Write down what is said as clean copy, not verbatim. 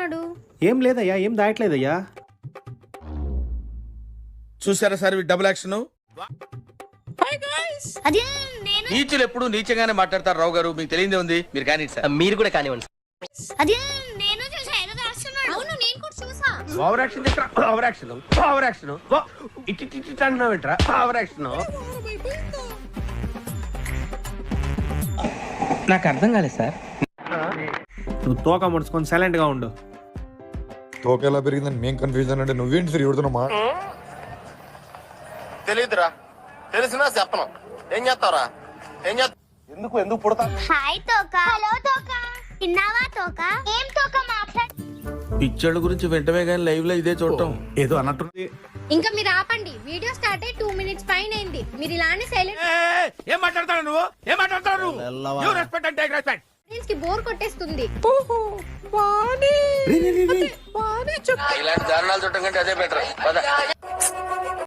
దాస్తున్నాడు? ఏం లేదయ్యా, ఏం దాయట్లేదయ్యా. చూసారా సార్ డబుల్ యాక్షన్. అది నేను నీచులు ఎప్పుడు నీచంగానే మాట్లాడతారు రావు గారు, మీకు తెలియదే ఉంది. మీరు కానీ సార్. మీరు కూడా కానివ్వండి. అది నేను చూసా, ఏదో దాస్తున్నాడు. అవును, నేను కూడా చూసా. Over action over action over action ఇట్టి అంటున్నావు ఏంట్రా ఓవర్ యాక్షన్. నాకు అర్థం కాలేదు సార్. నువ్వు తోక ముడుచుకొని సైలెంట్ గా ఉండు. తోక ఎలా పెరిగిందని మేము కన్ఫ్యూజన్ అంటే నువ్వేంటి సరి కొడుతున్నామా? తెలియదురా, తెలిసినా చెప్పను. ఏం చేస్తావురా? ఏం చేస్తా? ఎందుకు పుడతా? హాయ్ తోక. హలో తోక. తిన్నావా తోక? ఏం తోక మాట్లాడు. పిక్చర్ల గురించి వెంటనే కానీ లైవ్ లో ఇదే చూడటం ఏదో అన్నట్టు. ఇంకా మీరు ఆపండి. వీడియో స్టార్ట్ అయ్యి 2 minutes పైన అయింది. మీరు ఇలానే సైలెంట్ ఏం మాట్లాడతావు నువ్వు? ఏం మాట్లాడతావు నువ్వు? You respect and take respect. కి బోర్ కొట్టేస్తుంది. ఇలాంటి దారుణాలు చూడటం కంటే అదే బెటర్.